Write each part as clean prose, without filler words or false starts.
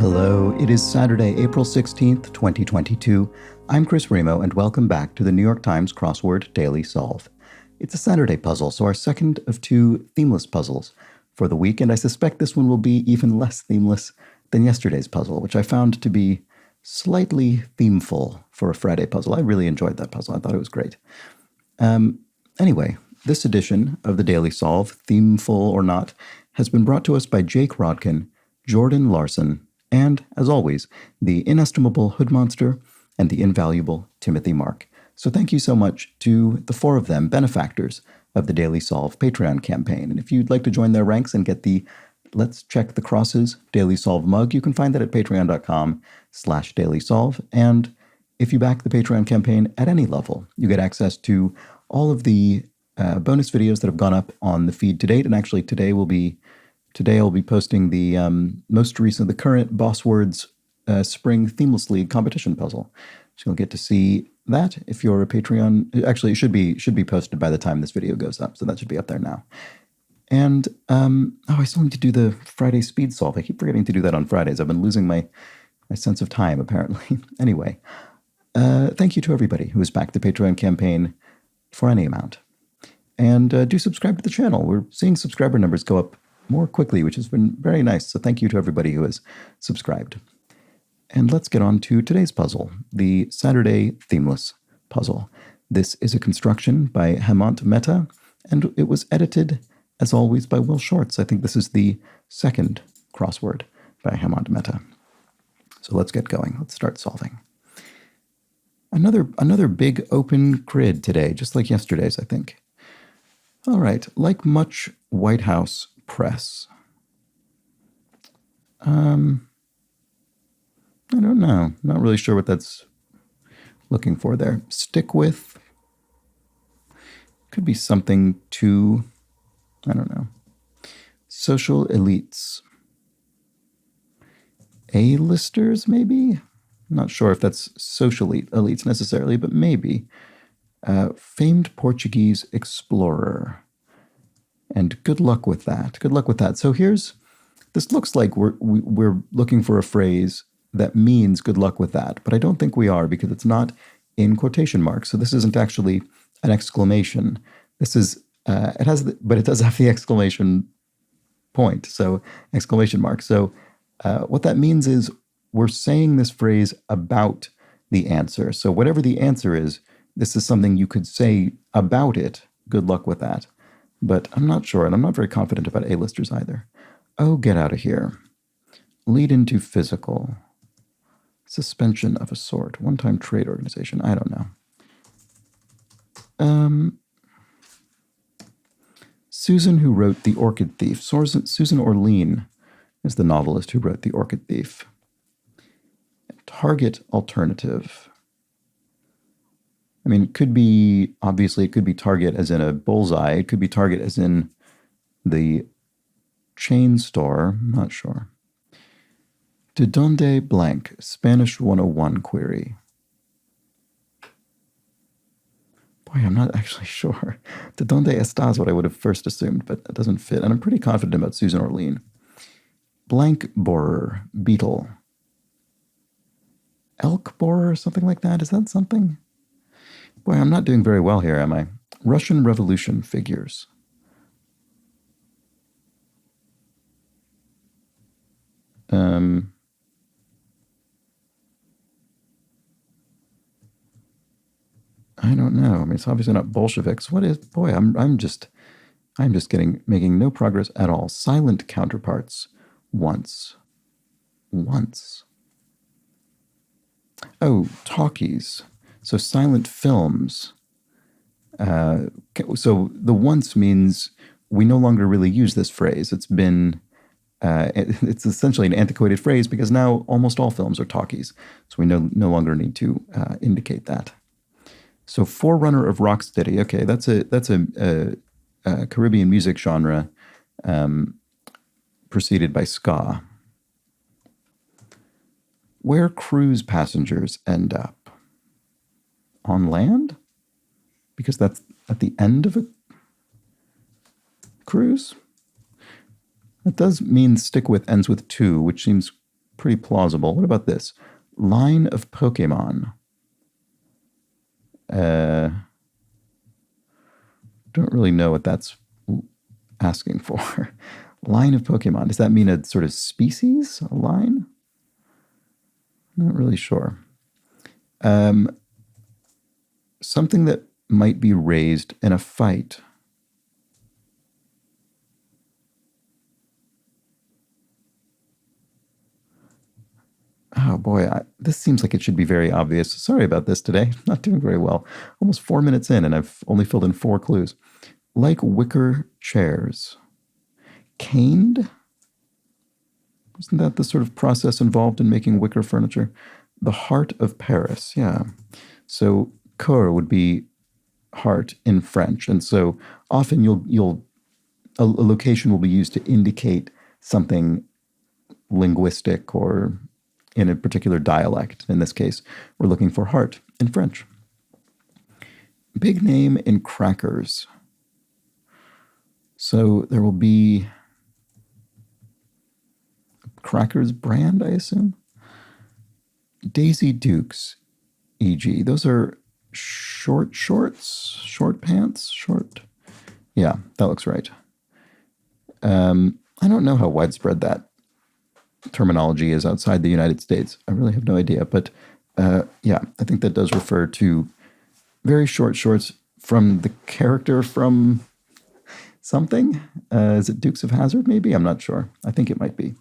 Hello, it is Saturday, April 16th, 2022. I'm Chris Remo, and welcome back to the New York Times Crossword Daily Solve. It's a Saturday puzzle, so our second of two themeless puzzles for the week, and I suspect this one will be even less themeless than yesterday's puzzle, which I found to be slightly themeful for a Friday puzzle. I really enjoyed that puzzle. I thought it was great. Anyway, this edition of the Daily Solve, themeful or not, has been brought to us by Jake Rodkin, Jordan Larson, and, as always, the inestimable Hood Monster and the invaluable Timothy Mark. So thank you so much to the four of them, benefactors of the Daily Solve Patreon campaign. And if you'd like to join their ranks and get the Let's Check the Crosses Daily Solve mug, you can find that at patreon.com/dailysolve. And if you back the Patreon campaign at any level, you get access to all of the bonus videos that have gone up on the feed to date. And actually today I'll be posting the the current Boss Words Spring Themeless League competition puzzle. So you'll get to see that if you're a Patreon. Actually, it should be posted by the time this video goes up, so that should be up there now. And I still need to do the Friday speed solve. I keep forgetting to do that on Fridays. I've been losing my sense of time, apparently. Anyway, thank you to everybody who has backed the Patreon campaign for any amount. And do subscribe to the channel. We're seeing subscriber numbers go up more quickly, which has been very nice. So thank you to everybody who has subscribed. And let's get on to today's puzzle, the Saturday Themeless Puzzle. This is a construction by Hemant Mehta, and it was edited, as always, by Will Shorts. I think this is the second crossword by Hemant Mehta. So let's get going. Let's start solving. Another big open grid today, just like yesterday's, I think. All right, like much White House press. I don't know. Not really sure what that's looking for there. Stick with. Could be something to, I don't know. Social elites. A-listers, maybe? Not sure if that's social elites necessarily, but maybe. Famed Portuguese explorer. And good luck with that. Good luck with that. So this looks like we're looking for a phrase that means good luck with that, but I don't think we are because it's not in quotation marks. So this isn't actually an exclamation. This is, but it does have the exclamation point. So exclamation mark. So what that means is we're saying this phrase about the answer. So whatever the answer is, this is something you could say about it. Good luck with that. But I'm not sure, and I'm not very confident about A-listers either. Oh, get out of here. Lead into physical. Suspension of a sort. One-time trade organization. I don't know. Susan, who wrote The Orchid Thief. Susan Orlean is the novelist who wrote The Orchid Thief. Target alternative. I mean, it could be target as in a bullseye. It could be target as in the chain store. I'm not sure. De donde blank, Spanish 101 query. Boy, I'm not actually sure. De donde está is what I would have first assumed, but it doesn't fit. And I'm pretty confident about Susan Orlean. Blank borer, beetle. Elk borer, something like that. Is that something? Boy, I'm not doing very well here, am I? Russian Revolution figures. I don't know. I mean, it's obviously not Bolsheviks. What is? Boy, I'm just making no progress at all. Silent counterparts. Once. Oh, talkies. So silent films. So the once means we no longer really use this phrase. It's been, it's essentially an antiquated phrase because now almost all films are talkies. So we no longer need to indicate that. So forerunner of rocksteady. Okay, that's a Caribbean music genre preceded by ska. Where cruise passengers end up. On land? Because that's at the end of a cruise? That does mean stick with ends with to, which seems pretty plausible. What about this? Line of Pokemon. Don't really know what that's asking for. Line of Pokemon. Does that mean a sort of species? A line? Not really sure. Something that might be raised in a fight. Oh boy, this seems like it should be very obvious. Sorry about this today. Not doing very well. Almost 4 minutes in, and I've only filled in 4 clues. Like wicker chairs. Caned? Isn't that the sort of process involved in making wicker furniture? The heart of Paris, yeah. So cœur would be heart in French, and so often a location will be used to indicate something linguistic or in a particular dialect. In this case, we're looking for heart in French. Big name in crackers. So there will be crackers brand, I assume. Daisy Dukes, e.g. Those are short shorts, short pants, short. Yeah, that looks right. I don't know how widespread that terminology is outside the United States. I really have no idea. But yeah, I think that does refer to very short shorts from the character from something. Is it Dukes of Hazzard, maybe? I'm not sure. I think it might be.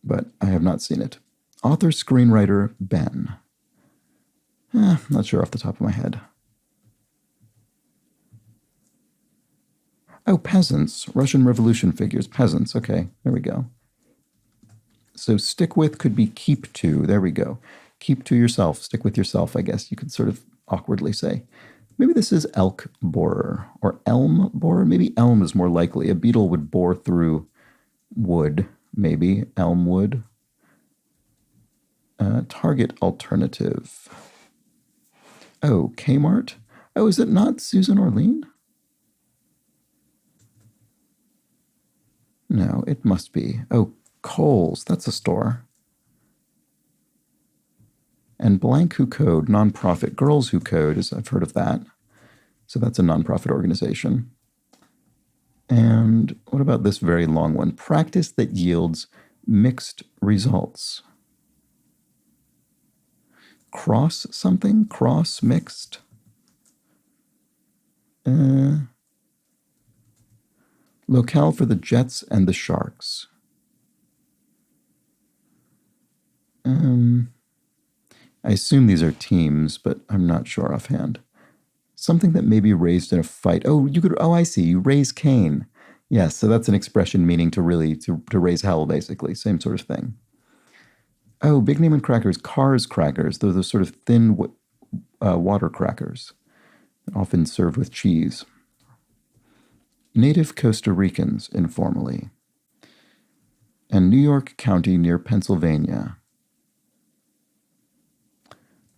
But I have not seen it. Author, screenwriter, Ben. Not sure off the top of my head. Oh, peasants. Russian Revolution figures. Peasants. Okay, there we go. So stick with could be keep to. There we go. Keep to yourself. Stick with yourself, I guess you could sort of awkwardly say. Maybe this is elk borer or elm borer. Maybe elm is more likely. A beetle would bore through wood, maybe. Elm wood. Target alternative. Oh, Kmart. Oh, is it not Susan Orlean? No, it must be. Oh, Kohl's. That's a store. And Blank Who Code, nonprofit. Girls Who Code, I've heard of that. So that's a nonprofit organization. And what about this very long one? Practice that yields mixed results. Cross something? Cross mixed? Locale for the Jets and the Sharks. I assume these are teams, but I'm not sure offhand. Something that may be raised in a fight. Oh, I see. You raise Cain. Yes, so that's an expression meaning to raise hell, basically. Same sort of thing. Oh, big name in crackers. Cars crackers. Those are sort of thin water crackers, often served with cheese. Native Costa Ricans, informally. And New York County near Pennsylvania.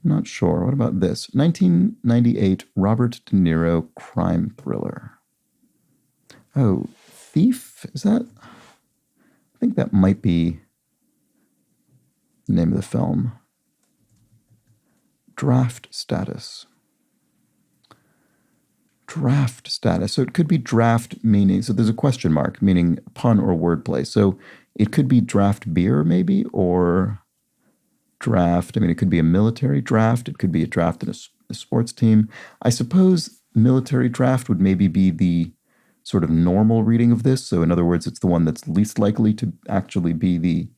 Not sure. What about this? 1998 Robert De Niro crime thriller. Oh, Thief? Is that? I think that might be the name of the film. Draft status. Draft status. So it could be draft meaning, so there's a question mark meaning pun or wordplay. So it could be draft beer maybe, or draft. I mean, it could be a military draft. It could be a draft in a sports team. I suppose military draft would maybe be the sort of normal reading of this. So in other words, it's the one that's least likely to actually be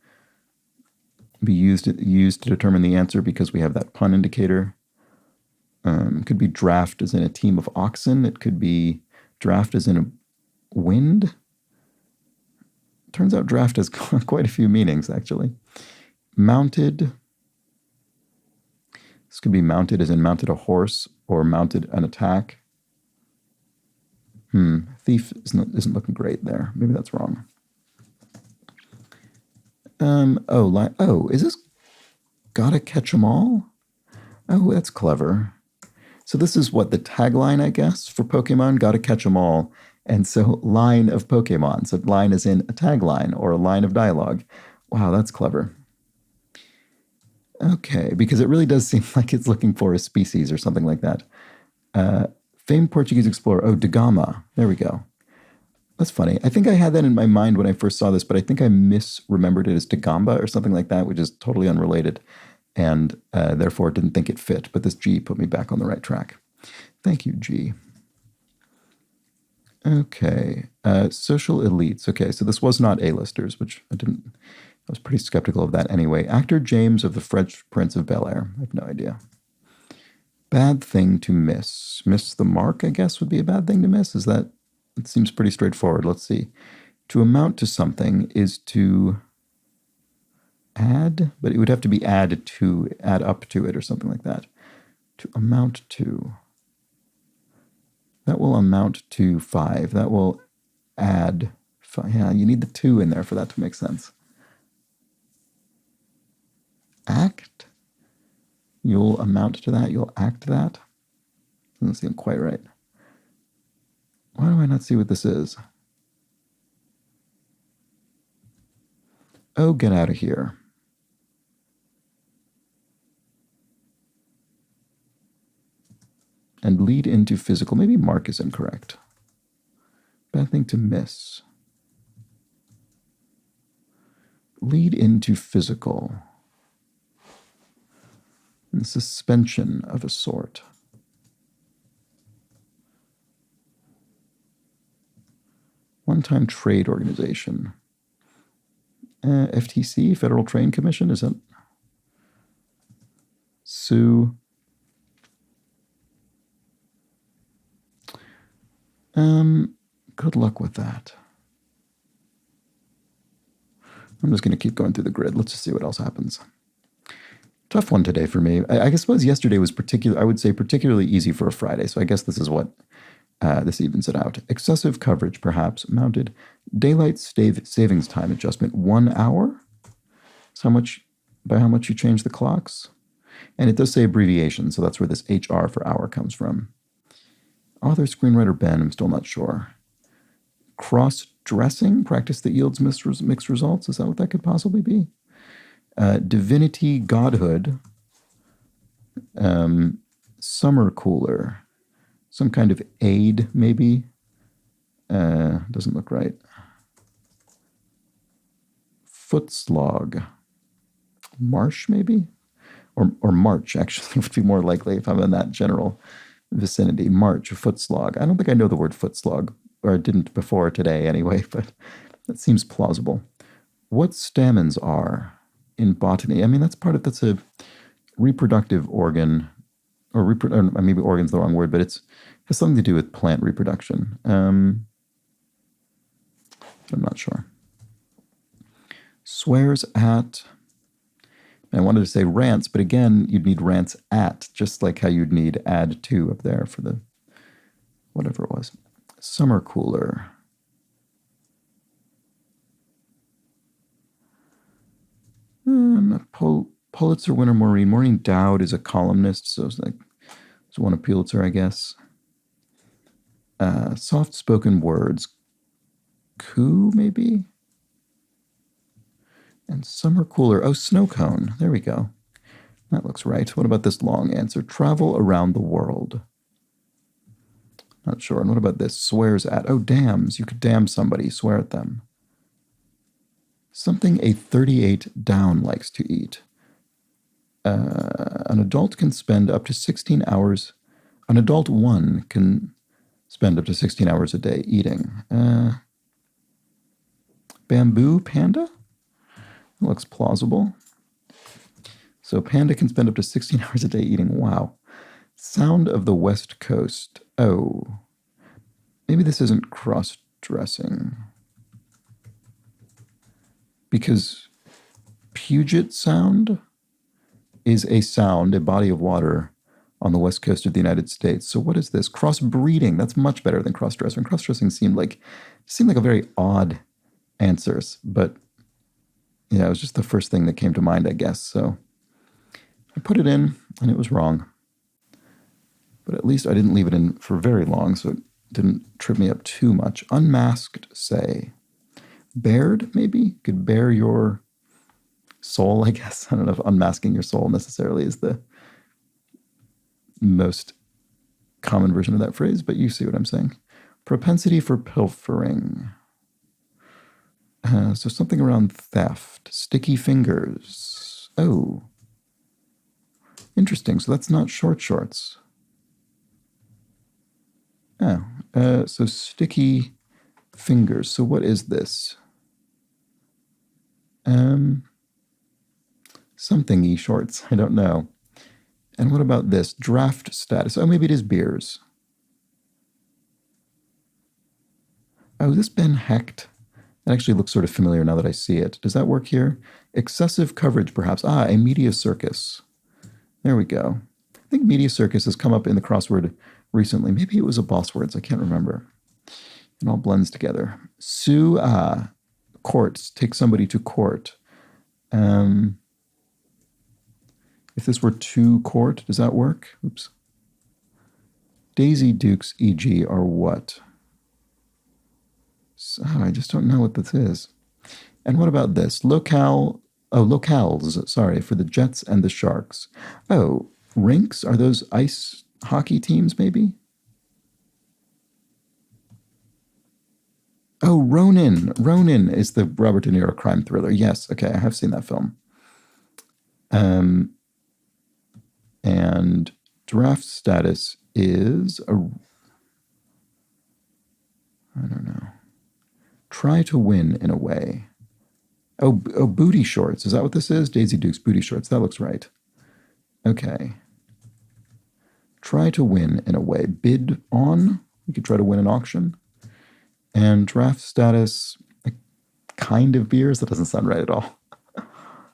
used to determine the answer because we have that pun indicator. It could be draft as in a team of oxen. It could be draft as in a wind. Turns out draft has quite a few meanings, actually. Mounted. This could be mounted as in mounted a horse or mounted an attack. Thief isn't looking great there. Maybe that's wrong. Is this gotta catch 'em all? Oh, that's clever. So this is what the tagline, I guess, for Pokemon, gotta catch 'em all. And so line of Pokemon. So line is in a tagline or a line of dialogue. Wow, that's clever. Okay, because it really does seem like it's looking for a species or something like that. Famed Portuguese explorer. Oh, da Gama. There we go. That's funny. I think I had that in my mind when I first saw this, but I think I misremembered it as da Gamba or something like that, which is totally unrelated, and therefore didn't think it fit. But this G put me back on the right track. Thank you, G. Okay. Social elites. Okay, so this was not A-listers, which I was pretty skeptical of that anyway. Actor James of the French Prince of Bel-Air. I have no idea. Bad thing to miss. Miss the mark, I guess, would be a bad thing to miss. It seems pretty straightforward. Let's see. To amount to something is to add, but it would have to be add up to it or something like that. To amount to. That will amount to 5. That will add 5. Yeah, you need the 2 in there for that to make sense. Act. You'll amount to that. You'll act that. Doesn't seem quite right. Why do I not see what this is? Oh, get out of here. And lead into physical. Maybe mark is incorrect. Bad thing to miss. Lead into physical. And suspension of a sort. One-time trade organization. FTC, Federal Trade Commission, is that? Sue. Good luck with that. I'm just going to keep going through the grid. Let's just see what else happens. Tough one today for me. I suppose yesterday was I would say particularly easy for a Friday, so I guess this is what this evens it out. Excessive coverage, perhaps, mounted. Daylight savings time adjustment, 1 hour? That's by how much you change the clocks? And it does say abbreviation, so that's where this HR for hour comes from. Author, screenwriter Ben, I'm still not sure. Cross-dressing, practice that yields mixed results. Is that what that could possibly be? Divinity, godhood. Summer cooler. Some kind of aid, maybe. Doesn't look right. Footslog. Marsh, maybe? Or March, actually, would be more likely if I'm in that general vicinity. March, footslog. I don't think I know the word footslog, or I didn't before today anyway, but that seems plausible. What stamens are in botany? I mean, that's a reproductive organ, or maybe organ's the wrong word, but it has something to do with plant reproduction. I'm not sure. Swears at. I wanted to say rants, but again, you'd need rants at, just like how you'd need add to up there for the whatever it was. Summer cooler. Pulitzer winner Maureen. Maureen Dowd is a columnist, so it's won a Pulitzer, I guess. Soft-spoken words. Coo, maybe? And summer cooler. Oh, snow cone. There we go. That looks right. What about this long answer? Travel around the world. Not sure. And what about this? Swears at. Oh, dams. You could damn somebody. Swear at them. Something a 38 down likes to eat. An adult can spend up to 16 hours. An adult one can spend up to 16 hours a day eating. Bamboo panda? Looks plausible. So panda can spend up to 16 hours a day eating. Wow. Sound of the West Coast. Oh. Maybe this isn't cross-dressing. Because Puget Sound is a body of water on the west coast of the United States. So what is this? Crossbreeding. That's much better than cross-dressing. Cross-dressing seemed like a very odd answers, but yeah, it was just the first thing that came to mind, I guess. So I put it in, and it was wrong. But at least I didn't leave it in for very long, so it didn't trip me up too much. Unmasked, say. Bared, maybe? Could bear your soul, I guess. I don't know if unmasking your soul necessarily is the most common version of that phrase, but you see what I'm saying. Propensity for pilfering. So something around theft. Sticky fingers. Oh. Interesting. So that's not short shorts. Oh. So sticky fingers. So what is this? Something-y shorts. I don't know. And what about this? Draft status. Oh, maybe it is beers. Oh, this been hacked? That actually looks sort of familiar now that I see it. Does that work here? Excessive coverage, perhaps. Ah, a media circus. There we go. I think media circus has come up in the crossword recently. Maybe it was a boss words. I can't remember. It all blends together. Sue, courts. Take somebody to court. If this were to court, does that work? Oops. Daisy Dukes, e.g., are what? So, I just don't know what this is. And what about this? Locales, sorry, for the Jets and the Sharks. Oh, rinks? Are those ice hockey teams, maybe? Oh, Ronin. Ronin is the Robert De Niro crime thriller. Yes, okay, I have seen that film. And draft status is I don't know. Try to win in a way. Oh, booty shorts. Is that what this is? Daisy Duke's booty shorts. That looks right. Okay. Try to win in a way. Bid on. You could try to win an auction. And draft status, a kind of beers. That doesn't sound right at all.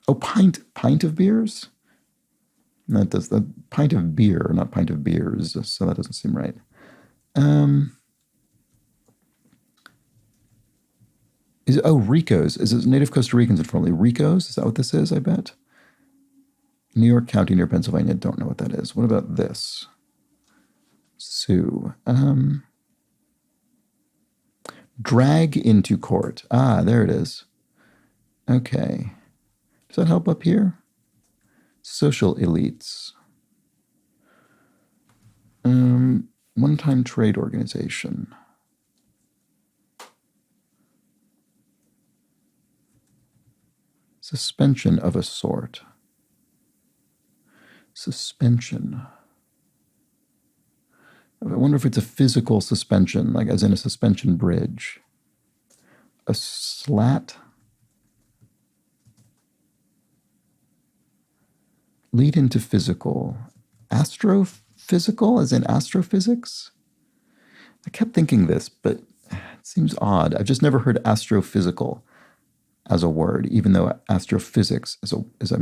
Oh, pint of beers? That does the pint of beer, not pint of beers. So that doesn't seem right. Ricos. Is it native Costa Ricans informally? Ricos? Is that what this is, I bet? New York County near Pennsylvania. Don't know what that is. What about this? Sue. Drag into court. Ah, there it is. Okay. Does that help up here? Social elites. One-time trade organization. Suspension of a sort. Suspension. I wonder if it's a physical suspension, like as in a suspension bridge. A slat. Lead into physical. Astrophysical, as in astrophysics? I kept thinking this, but it seems odd. I've just never heard astrophysical as a word, even though astrophysics is a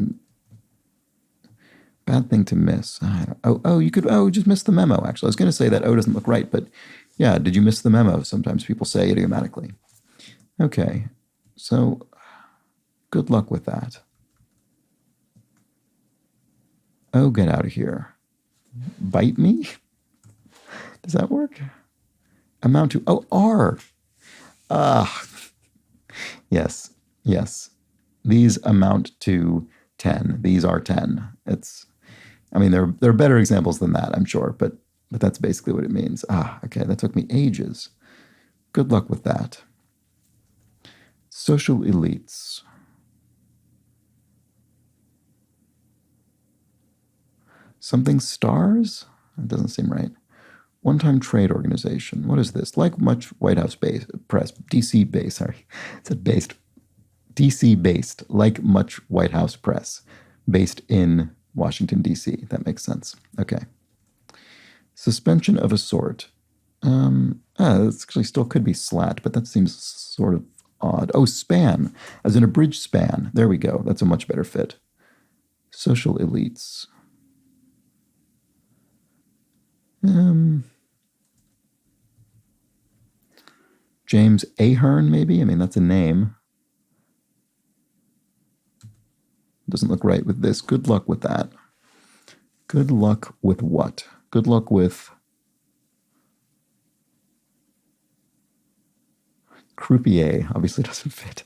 bad thing to miss. You just missed the memo, actually. I was going to say that O doesn't look right, but yeah, did you miss the memo? Sometimes people say idiomatically. Okay, so good luck with that. Oh, get out of here. Bite me? Does that work? Amount to, R. Yes. These amount to 10. These are 10. There are better examples than that, I'm sure, but that's basically what it means. Okay, that took me ages. Good luck with that. Social elites. Something stars? That doesn't seem right. One-time trade organization. What is this? Like much White House press, DC based, sorry. It said based. DC based, like much White House press, based in Washington, D.C. That makes sense. Okay. Suspension of a sort. This actually still could be slat, but that seems sort of odd. Oh, span, as in a bridge span. There we go. That's a much better fit. Social elites. James Ahern, maybe? That's a name. Doesn't look right with this. Good luck with that. Good luck with what? Good luck with croupier. Obviously doesn't fit.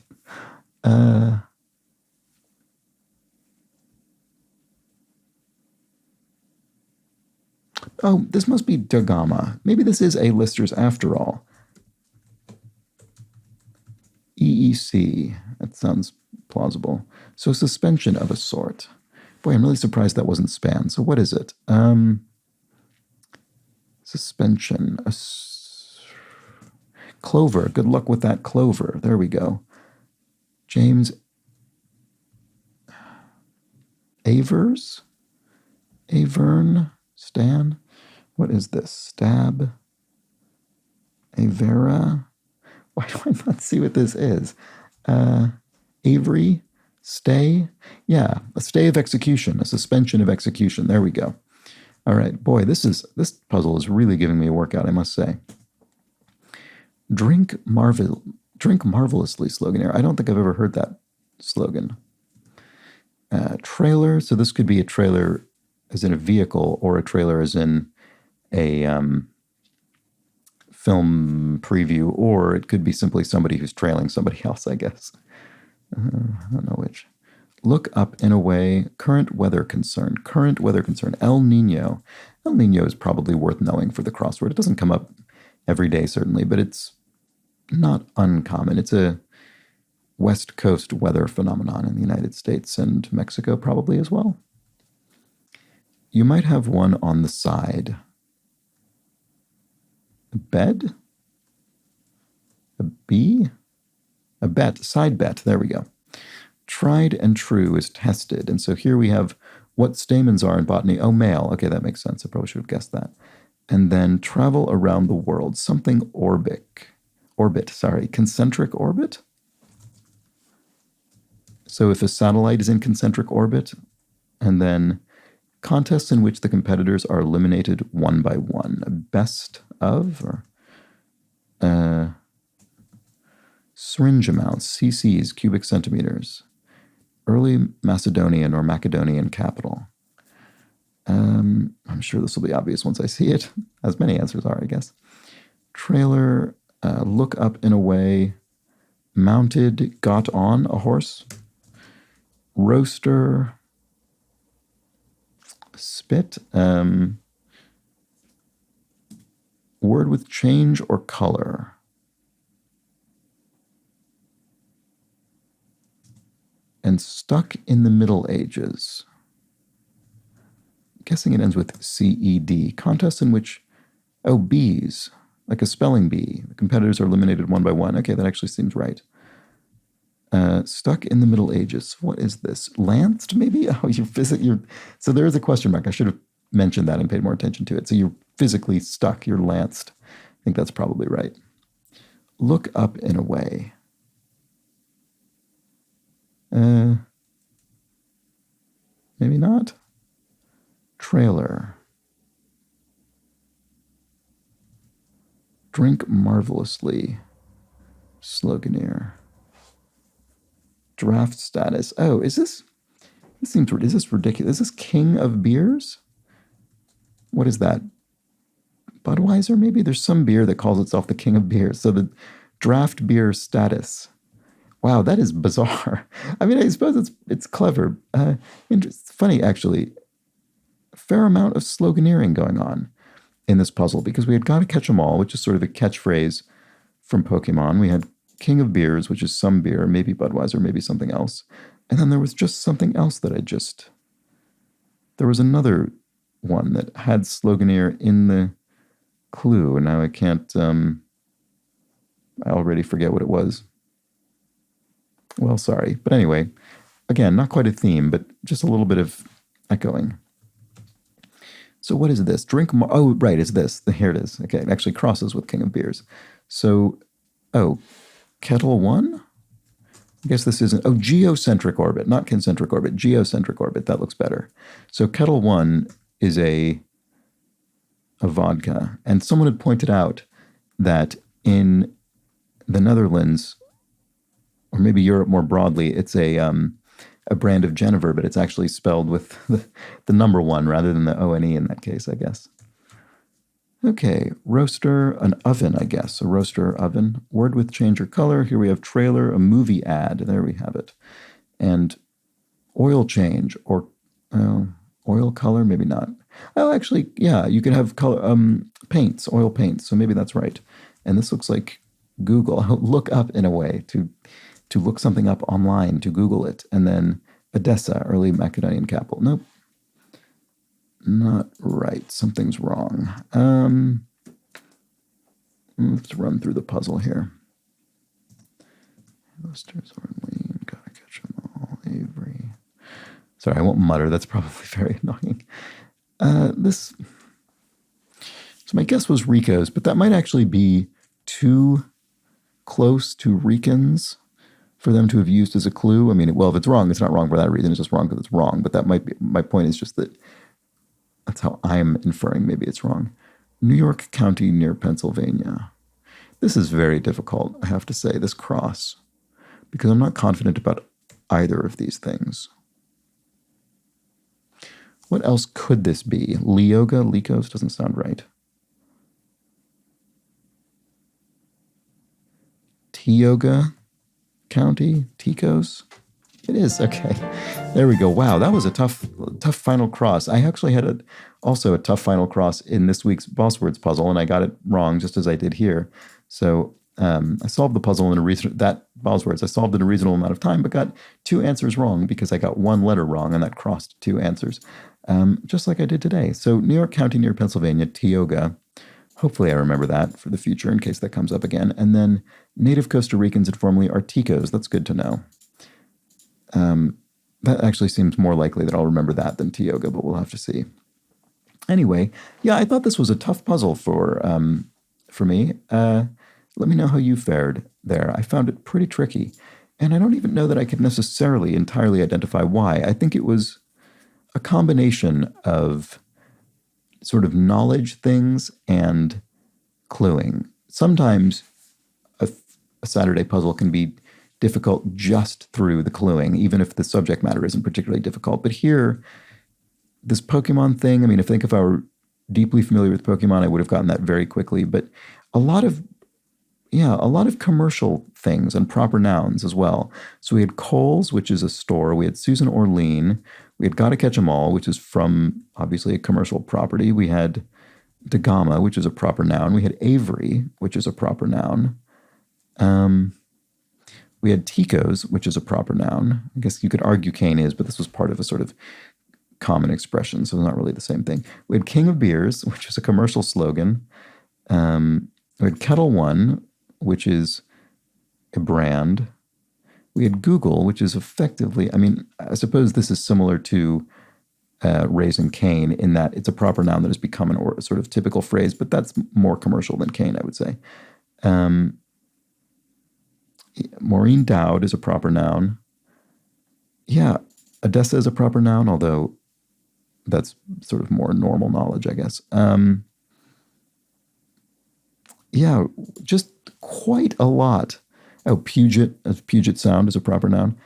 Oh, this must be Dagama. Maybe this is A-listers after all. EEC. That sounds plausible. So suspension of a sort. Boy, I'm really surprised that wasn't spam. So what is it? Suspension. Clover. Good luck with that clover. There we go. James Avers? Avern? Stan? What is this? Stab? Avera? Why do I not see what this is? Avery? Stay? Yeah, a stay of execution, a suspension of execution. There we go. All right, boy, this puzzle is really giving me a workout, I must say. Drink marvelously slogan here. I don't think I've ever heard that slogan. Trailer. So this could be a trailer as in a vehicle, or a trailer as in a film preview, or it could be simply somebody who's trailing somebody else, I guess. I don't know which. Look up in a way. Current weather concern. Current weather concern. El Nino. El Nino is probably worth knowing for the crossword. It doesn't come up every day, certainly, but it's not uncommon. It's a West Coast weather phenomenon in the United States and Mexico probably as well. You might have one on the side. A bed? A bee? A bet. Side bet. There we go. Tried and true is tested. And so here we have what stamens are in botany. Oh, male. Okay, that makes sense. I probably should have guessed that. And then travel around the world. Something orbit. Concentric orbit? So if a satellite is in concentric orbit, and then contests in which the competitors are eliminated one by one. A best of, or syringe amounts, cc's, cubic centimeters. Early Macedonian or Macedonian capital. I'm sure this will be obvious once I see it, as many answers are, I guess. Trailer, look up in a way. Mounted, got on a horse. Roaster, spit, word with change or color. And stuck in the Middle Ages. I'm guessing it ends with CED. Contest in which, bees, like a spelling bee. The competitors are eliminated one by one. Okay, that actually seems right. Stuck in the Middle Ages. What is this? Lanced, maybe? Oh, so there is a question mark. I should have mentioned that and paid more attention to it. So you're physically stuck. You're lanced. I think that's probably right. Look up in a way. Maybe not. Trailer. Drink marvelously. Sloganeer. Draft status. Oh, is this ridiculous? Is this king of beers? What is that? Budweiser, maybe? There's some beer that calls itself the king of beers. So the draft beer status. Wow, that is bizarre. I mean, I suppose it's clever. It's funny, actually. A fair amount of sloganeering going on in this puzzle, because we had got to catch them all, which is sort of a catchphrase from Pokemon. We had King of Beers, which is some beer, maybe Budweiser, maybe something else. And then there was just something else that there was another one that had sloganeer in the clue, and now I can't, I already forget what it was. Well, sorry. But anyway, again, not quite a theme, but just a little bit of echoing. So what is this? Oh, right, it's this. Here it is. Okay, it actually crosses with King of Beers. So, Kettle 1? I guess this isn't... geocentric orbit, not concentric orbit. Geocentric orbit, that looks better. So Kettle 1 is a vodka. And someone had pointed out that in the Netherlands, or maybe Europe more broadly, it's a brand of Genever, but it's actually spelled with the number 1 rather than the O-N-E in that case, I guess. Okay, roaster, an oven, I guess. A roaster oven. Word with change or color. Here we have trailer, a movie ad. There we have it. And oil change or Oil color, maybe not. Oh, actually, yeah, you could have color paints, oil paints. So maybe that's right. And this looks like Google. Look up in a way to look something up online, to Google it, and then Edessa, early Macedonian capital. Nope, not right. Something's wrong. Let's run through the puzzle here. Listers, Orlean, gotta catch them all. Avery. Sorry, I won't mutter. That's probably very annoying. So my guess was Rico's, but that might actually be too close to Ricans for them to have used as a clue. I mean, well, if it's wrong, it's not wrong for that reason. It's just wrong because it's wrong. But that might be, my point is just that that's how I'm inferring maybe it's wrong. New York County near Pennsylvania. This is very difficult, I have to say, this cross, because I'm not confident about either of these things. What else could this be? Leoga? Licos doesn't sound right. Tioga County? Ticos? It is, okay. There we go. Wow, that was a tough final cross. I actually had also a tough final cross in this week's Boss Words puzzle, and I got it wrong just as I did here. So I solved the puzzle in that Boss Words. I solved it in a reasonable amount of time, but got 2 answers wrong because I got 1 letter wrong, and that crossed 2 answers, just like I did today. So New York County near Pennsylvania, Tioga. Hopefully I remember that for the future in case that comes up again. And then native Costa Ricans informally are Ticos. That's good to know. That actually seems more likely that I'll remember that than Tioga, but we'll have to see. Anyway, yeah, I thought this was a tough puzzle for me. Let me know how you fared there. I found it pretty tricky, and I don't even know that I could necessarily entirely identify why. I think it was a combination of sort of knowledge things and cluing. Sometimes a Saturday puzzle can be difficult just through the cluing, even if the subject matter isn't particularly difficult. But here, this Pokemon thing, I mean, if I were deeply familiar with Pokemon, I would have gotten that very quickly. But a lot of commercial things and proper nouns as well. So we had Kohl's, which is a store. We had Susan Orlean. We had Gotta Catch 'Em All, which is from, obviously, a commercial property. We had Dagama, which is a proper noun. We had Avery, which is a proper noun. We had Ticos, which is a proper noun. I guess you could argue Cane is, but this was part of a sort of common expression, so it's not really the same thing. We had King of Beers, which is a commercial slogan. We had Kettle One, which is a brand. We had Google, which is effectively, I mean, I suppose this is similar to Raising Cane in that it's a proper noun that has become a sort of typical phrase, but that's more commercial than Cane, I would say. Maureen Dowd is a proper noun. Yeah, Edessa is a proper noun, although that's sort of more normal knowledge, I guess. Yeah, just quite a lot. Oh, Puget Sound is a proper noun.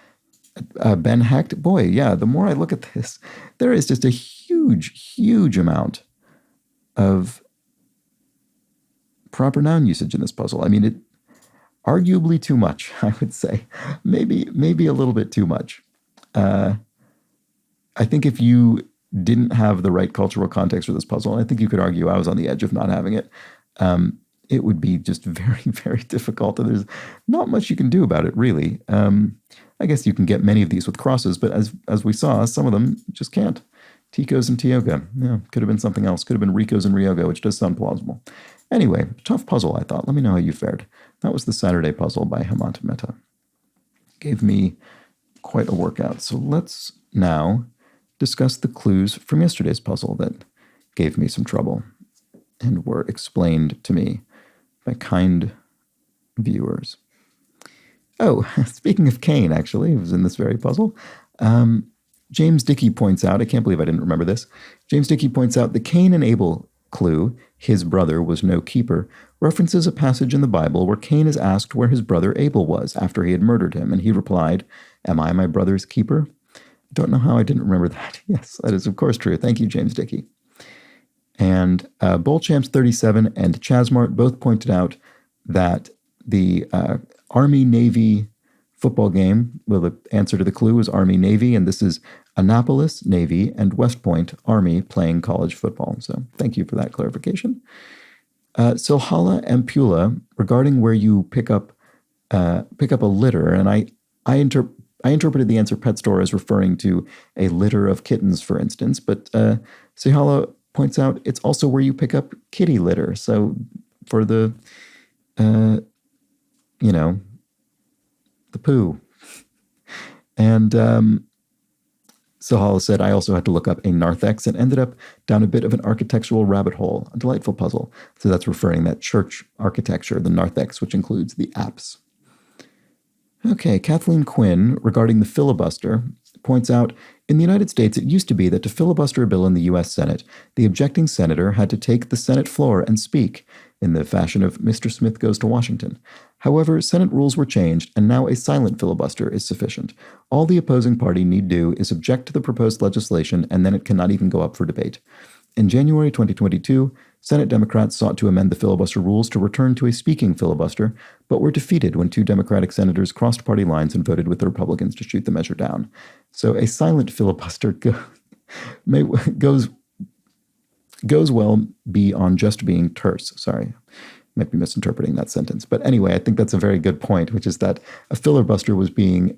Ben Hecht, boy, yeah, the more I look at this, there is just a huge, huge amount of proper noun usage in this puzzle. I mean, it arguably too much, I would say. Maybe a little bit too much. I think if you didn't have the right cultural context for this puzzle, and I think you could argue I was on the edge of not having it, it would be just very, very difficult. And there's not much you can do about it, really. I guess you can get many of these with crosses, but as we saw, some of them just can't. Ticos and Tioga. Yeah, could have been something else. Could have been Ricos and Ryoga, which does sound plausible. Anyway, tough puzzle, I thought. Let me know how you fared. That was the Saturday puzzle by Hemant Mehta. Gave me quite a workout. So let's now discuss the clues from yesterday's puzzle that gave me some trouble and were explained to me by kind viewers. Oh, speaking of Cain, actually, it was in this very puzzle. James Dickey points out, I can't believe I didn't remember this. James Dickey points out the Cain and Abel clue, his brother was no keeper, references a passage in the Bible where Cain is asked where his brother Abel was after he had murdered him, and he replied, "Am I my brother's keeper?" Don't know how I didn't remember that. Yes, that is of course true. Thank you, James Dickey. And BowlChamps37 and Chasmart both pointed out that the Army-Navy football game, well, the answer to the clue is Army-Navy, and this is Annapolis, Navy, and West Point, Army, playing college football. So thank you for that clarification. Silhala Ampula, regarding where you pick up a litter, and I interpreted the answer pet store as referring to a litter of kittens, for instance, but Sihala points out it's also where you pick up kitty litter. So for the, the poo. And Sihala said, I also had to look up a narthex and ended up down a bit of an architectural rabbit hole, a delightful puzzle. So that's referring that church architecture, the narthex, which includes the apse. Okay, Kathleen Quinn, regarding the filibuster, points out, in the United States, it used to be that to filibuster a bill in the U.S. Senate, the objecting senator had to take the Senate floor and speak, in the fashion of Mr. Smith Goes to Washington. However, Senate rules were changed, and now a silent filibuster is sufficient. All the opposing party need do is object to the proposed legislation, and then it cannot even go up for debate. In January 2022, Senate Democrats sought to amend the filibuster rules to return to a speaking filibuster, but were defeated when 2 Democratic senators crossed party lines and voted with the Republicans to shoot the measure down. So a silent filibuster goes well beyond just being terse. Sorry, might be misinterpreting that sentence. But anyway, I think that's a very good point, which is that a filibuster was being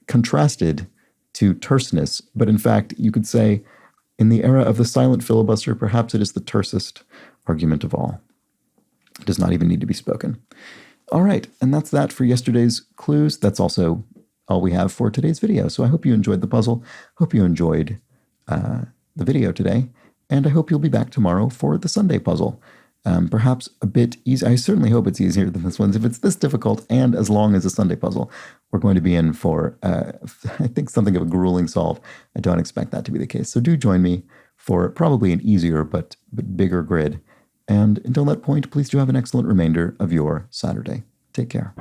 contrasted to terseness. But in fact, you could say, in the era of the silent filibuster, perhaps it is the tersest argument of all. It does not even need to be spoken. All right, and that's that for yesterday's clues. That's also all we have for today's video. So I hope you enjoyed the puzzle. Hope you enjoyed the video today. And I hope you'll be back tomorrow for the Sunday puzzle. Perhaps a bit easier. I certainly hope it's easier than this one. If it's this difficult and as long as a Sunday puzzle, we're going to be in for, I think, something of a grueling solve. I don't expect that to be the case. So do join me for probably an easier but bigger grid. And until that point, please do have an excellent remainder of your Saturday. Take care.